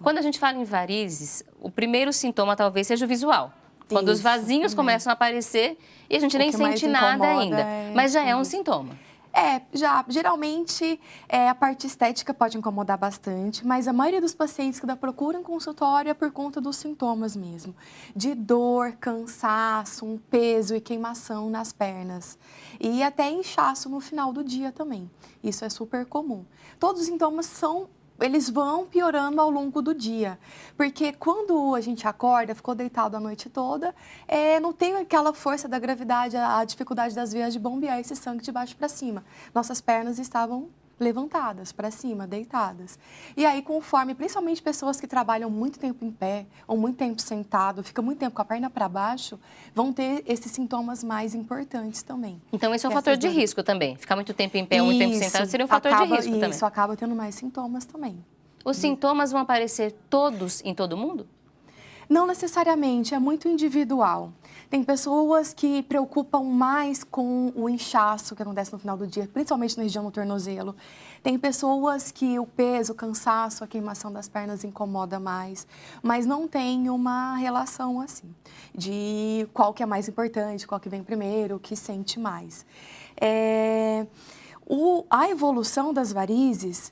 Quando a gente fala em varizes, o primeiro sintoma talvez seja o visual. Quando os vasinhos também. começam a aparecer e a gente nem sente nada ainda. Mas já é um sintoma. Geralmente a parte estética pode incomodar bastante, mas a maioria dos pacientes que procuram consultório é por conta dos sintomas mesmo. De dor, cansaço, um peso e queimação nas pernas. E até inchaço no final do dia também. Isso é super comum. Todos os sintomas eles vão piorando ao longo do dia. Porque quando a gente acorda, ficou deitado a noite toda, não tem aquela força da gravidade, a dificuldade das veias de bombear esse sangue de baixo para cima. Nossas pernas estavam levantadas para cima, deitadas. E aí, conforme, principalmente pessoas que trabalham muito tempo em pé ou muito tempo sentado, fica muito tempo com a perna para baixo, vão ter esses sintomas mais importantes também. Então, esse é um fator de risco também. Ficar muito tempo em pé ou muito tempo sentado seria um fator de risco também. Isso, acaba tendo mais sintomas também. Os sintomas vão aparecer todos em todo mundo? Não necessariamente, é muito individual. Tem pessoas que preocupam mais com o inchaço que acontece no final do dia, principalmente na região do tornozelo. Tem pessoas que o peso, o cansaço, a queimação das pernas incomoda mais, mas não tem uma relação assim, de qual que é mais importante, qual que vem primeiro, o que sente mais. A evolução das varizes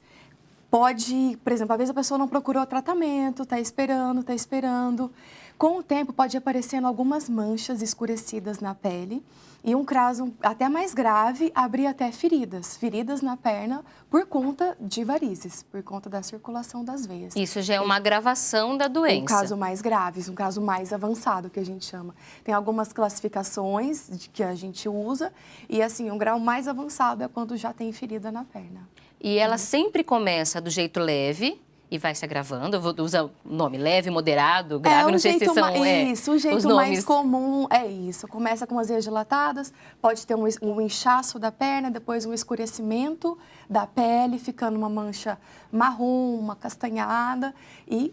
pode, por exemplo, às vezes a pessoa não procurou tratamento, está esperando. Com o tempo pode aparecendo algumas manchas escurecidas na pele e um caso até mais grave, abrir até feridas na perna por conta de varizes, por conta da circulação das veias. Isso já é uma agravação da doença. Um caso mais grave, um caso mais avançado que a gente chama. Tem algumas classificações que a gente usa e assim, um grau mais avançado é quando já tem ferida na perna. E ela sempre começa do jeito leve e vai se agravando. Eu vou usar o nome leve, moderado, grave, não sei se são Isso, o jeito mais comum é isso. Começa com as veias dilatadas, pode ter um inchaço da perna, depois um escurecimento da pele, ficando uma mancha marrom, uma castanhada e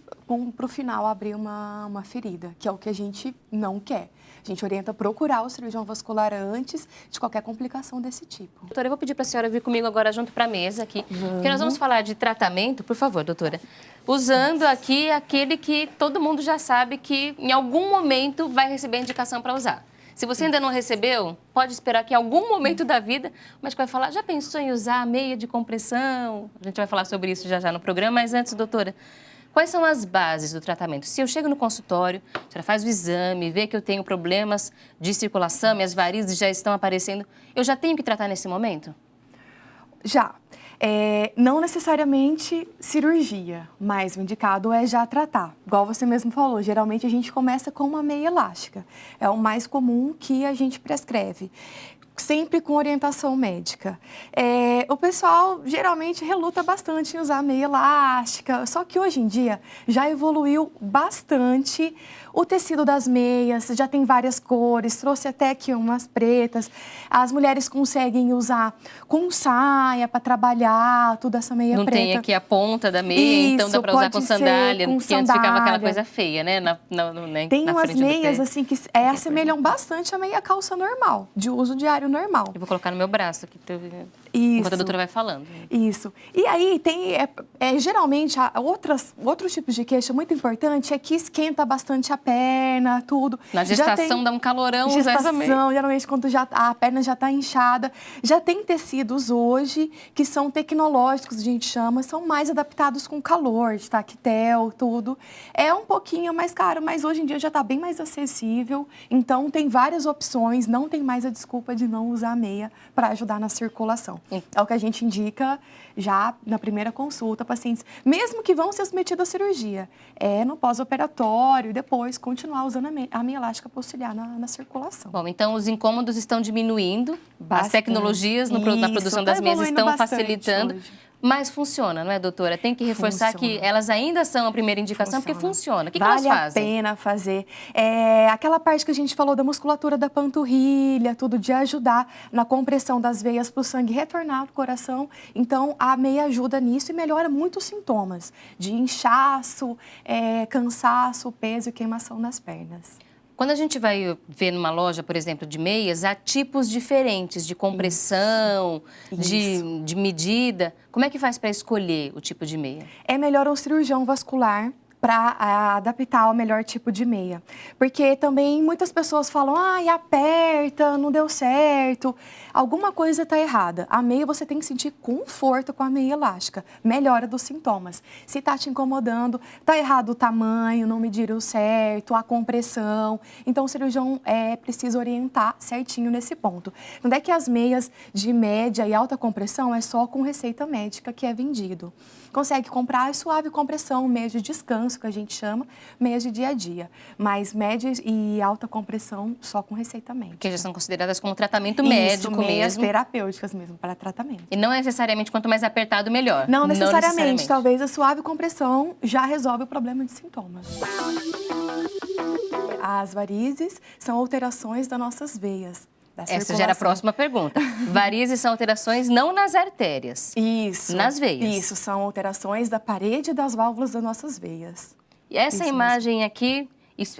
para o final abrir uma ferida, que é o que a gente não quer. A gente orienta a procurar o cirurgião vascular antes de qualquer complicação desse tipo. Doutora, eu vou pedir para a senhora vir comigo agora junto para a mesa aqui, porque nós vamos falar de tratamento, por favor, doutora, usando aqui aquele que todo mundo já sabe que em algum momento vai receber indicação para usar. Se você ainda não recebeu, pode esperar que em algum momento da vida o médico vai falar, já pensou em usar a meia de compressão? A gente vai falar sobre isso já no programa, mas antes, doutora, quais são as bases do tratamento? Se eu chego no consultório, a senhora faz o exame, vê que eu tenho problemas de circulação, minhas varizes já estão aparecendo, eu já tenho que tratar nesse momento? Já. Não necessariamente cirurgia, mas o indicado é já tratar. Igual você mesmo falou, geralmente a gente começa com uma meia elástica. É o mais comum que a gente prescreve. Sempre com orientação médica. O pessoal geralmente reluta bastante em usar meia elástica, só que hoje em dia já evoluiu bastante o tecido das meias, já tem várias cores, trouxe até aqui umas pretas. As mulheres conseguem usar com saia para trabalhar, tudo essa meia não preta. Não tem aqui a ponta da meia, então dá para usar com sandália, porque antes ficava aquela coisa feia, né? Tem umas meias assim que assemelham bastante a meia calça normal, de uso diário normal. Eu vou colocar no meu braço aqui, enquanto a doutora vai falando. Isso. E aí tem, geralmente, outros tipos de queixa muito importante é que esquenta bastante a perna, tudo. Na gestação dá um calorão. Gestação, geralmente quando a perna já está inchada. Já tem tecidos hoje que são tecnológicos, a gente chama, são mais adaptados com calor, de tactel, tudo. É um pouquinho mais caro, mas hoje em dia já está bem mais acessível. Então tem várias opções, não tem mais a desculpa de não usar a meia para ajudar na circulação. É o que a gente indica já na primeira consulta, pacientes, mesmo que vão ser submetidos à cirurgia, no pós-operatório, depois continuar usando a meia elástica para auxiliar na circulação. Bom, então os incômodos estão diminuindo, bastante. As tecnologias na produção das meias estão facilitando. Hoje. Mas funciona, não é, doutora? Tem que reforçar que elas ainda são a primeira indicação, porque funciona. O que elas fazem? Vale a pena fazer. Aquela parte que a gente falou da musculatura da panturrilha, tudo de ajudar na compressão das veias para o sangue retornar ao coração. Então, a meia ajuda nisso e melhora muito os sintomas de inchaço, cansaço, peso e queimação nas pernas. Quando a gente vai ver numa loja, por exemplo, de meias, há tipos diferentes de compressão, de medida. Como é que faz para escolher o tipo de meia? É melhor um cirurgião vascular para adaptar ao melhor tipo de meia. Porque também muitas pessoas falam, ai, aperta, não deu certo. Alguma coisa está errada. A meia você tem que sentir conforto com a meia elástica. Melhora dos sintomas. Se está te incomodando, está errado o tamanho, não mediram certo, a compressão. Então o cirurgião precisa orientar certinho nesse ponto. Não é que as meias de média e alta compressão é só com receita médica que é vendido. Consegue comprar suave compressão, meias de descanso, que a gente chama, meias de dia a dia. Mas média e alta compressão só com receita médica. Que já são consideradas como tratamento médico mesmo. Meias terapêuticas mesmo, para tratamento. E não necessariamente quanto mais apertado, melhor. Não necessariamente. Talvez a suave compressão já resolve o problema de sintomas. As varizes são alterações das nossas veias. Essa já era a próxima pergunta. Varizes são alterações não nas artérias. Isso. Nas veias. Isso, são alterações da parede das válvulas das nossas veias. E essa imagem aqui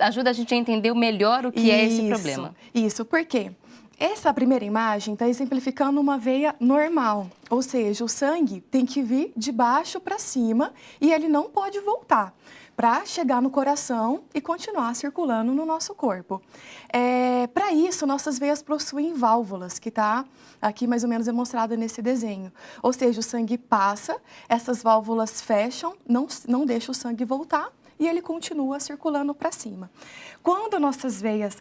ajuda a gente a entender melhor o que é esse problema. Isso, por quê? Essa primeira imagem está exemplificando uma veia normal, ou seja, o sangue tem que vir de baixo para cima e ele não pode voltar para chegar no coração e continuar circulando no nosso corpo. Para isso, nossas veias possuem válvulas, que está aqui mais ou menos demonstrada nesse desenho. Ou seja, o sangue passa, essas válvulas fecham, não deixam o sangue voltar, e ele continua circulando para cima. Quando nossas veias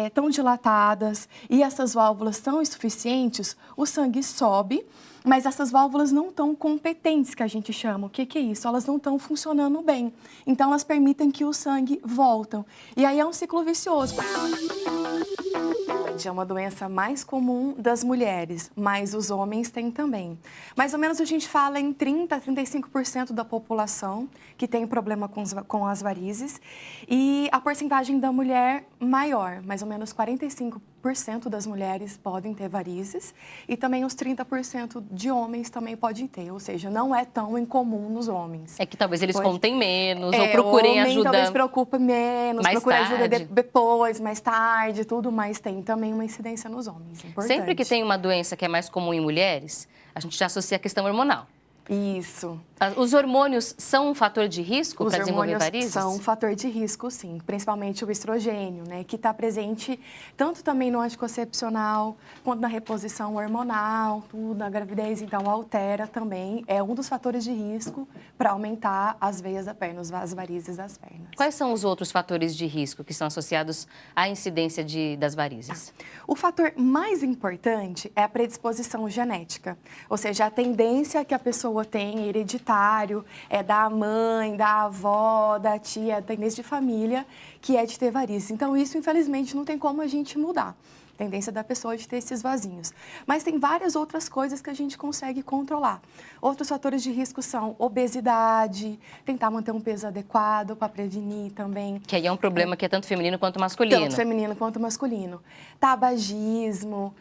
estão dilatadas e essas válvulas são insuficientes, o sangue sobe, mas essas válvulas não estão competentes, que a gente chama. O que é isso? Elas não estão funcionando bem. Então, elas permitem que o sangue volte. E aí é um ciclo vicioso. É uma doença mais comum das mulheres, mas os homens têm também. Mais ou menos a gente fala em 30% a 35% da população que tem problema com as varizes. E a porcentagem da mulher maior, mais ou menos 45% das mulheres podem ter varizes e também os 30% de homens também podem ter, ou seja, não é tão incomum nos homens. É que talvez eles contem menos ou procurem ajuda. Talvez preocupe menos, procure ajuda depois, mais tarde, tudo, mas tem também uma incidência nos homens, importante. Sempre que tem uma doença que é mais comum em mulheres, a gente já associa a questão hormonal. Isso. Os hormônios são um fator de risco para desenvolver varizes? São um fator de risco, sim. Principalmente o estrogênio, né? Que está presente tanto também no anticoncepcional, quanto na reposição hormonal, tudo, na gravidez. Então, altera também. É um dos fatores de risco para aumentar as veias da perna, as varizes das pernas. Quais são os outros fatores de risco que são associados à incidência das varizes? O fator mais importante é a predisposição genética. Ou seja, a tendência que a pessoa tem hereditário, é da mãe, da avó, da tia, tendência de família, que é de ter varizes. Então, isso, infelizmente, não tem como a gente mudar. Tendência da pessoa de ter esses vasinhos. Mas tem várias outras coisas que a gente consegue controlar. Outros fatores de risco são obesidade, tentar manter um peso adequado para prevenir também. Que aí é um problema que é tanto feminino quanto masculino. Tanto feminino quanto masculino. Tabagismo,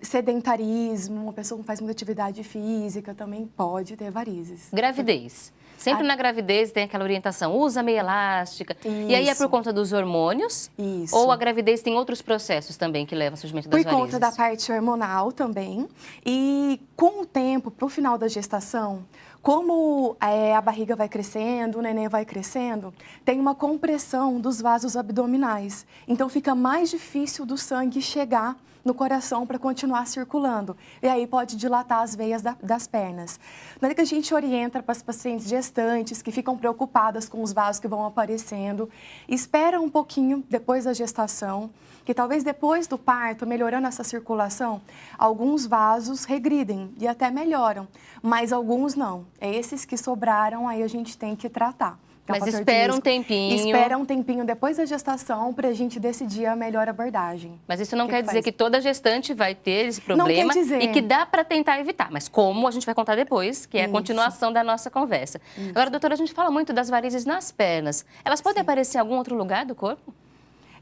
sedentarismo, uma pessoa que faz muita atividade física também pode ter varizes. Gravidez. Sempre na gravidez tem aquela orientação, usa meia elástica. Isso. E aí é por conta dos hormônios? Isso. Ou a gravidez tem outros processos também que levam ao surgimento das varizes? Por conta da parte hormonal também. E com o tempo, para o final da gestação, como a barriga vai crescendo, o neném vai crescendo, tem uma compressão dos vasos abdominais. Então, fica mais difícil do sangue chegar no coração para continuar circulando. E aí pode dilatar as veias das pernas. Na hora que a gente orienta para as pacientes gestantes que ficam preocupadas com os vasos que vão aparecendo, espera um pouquinho depois da gestação, que talvez depois do parto, melhorando essa circulação, alguns vasos regridem e até melhoram, mas alguns não. É esses que sobraram, aí a gente tem que tratar. Mas espera um tempinho. Espera um tempinho depois da gestação para a gente decidir a melhor abordagem. Mas isso não quer dizer que toda gestante vai ter esse problema não quer dizer. E que dá para tentar evitar. Mas como a gente vai contar depois, que é a continuação da nossa conversa. Agora, doutora, a gente fala muito das varizes nas pernas. Elas podem aparecer em algum outro lugar do corpo?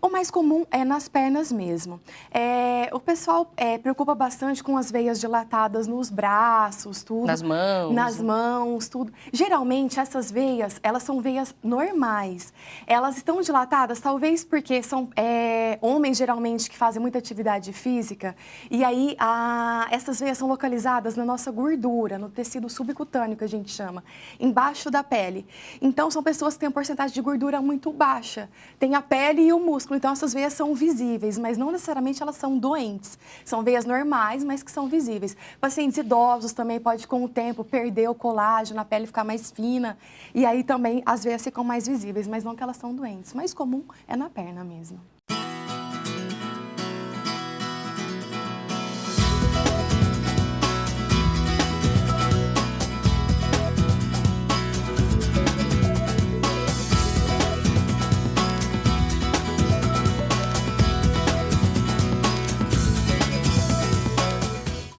O mais comum é nas pernas mesmo. O pessoal preocupa bastante com as veias dilatadas nos braços, tudo. Nas mãos. Nas mãos, tudo. Geralmente, essas veias, elas são veias normais. Elas estão dilatadas, talvez porque são homens, geralmente, que fazem muita atividade física. E aí, essas veias são localizadas na nossa gordura, no tecido subcutâneo, que a gente chama, embaixo da pele. Então, são pessoas que têm uma porcentagem de gordura muito baixa. Tem a pele e o músculo. Então, essas veias são visíveis, mas não necessariamente elas são doentes. São veias normais, mas que são visíveis. Pacientes idosos também pode, com o tempo, perder o colágeno, a pele ficar mais fina. E aí também as veias ficam mais visíveis, mas não que elas são doentes. O mais comum é na perna mesmo.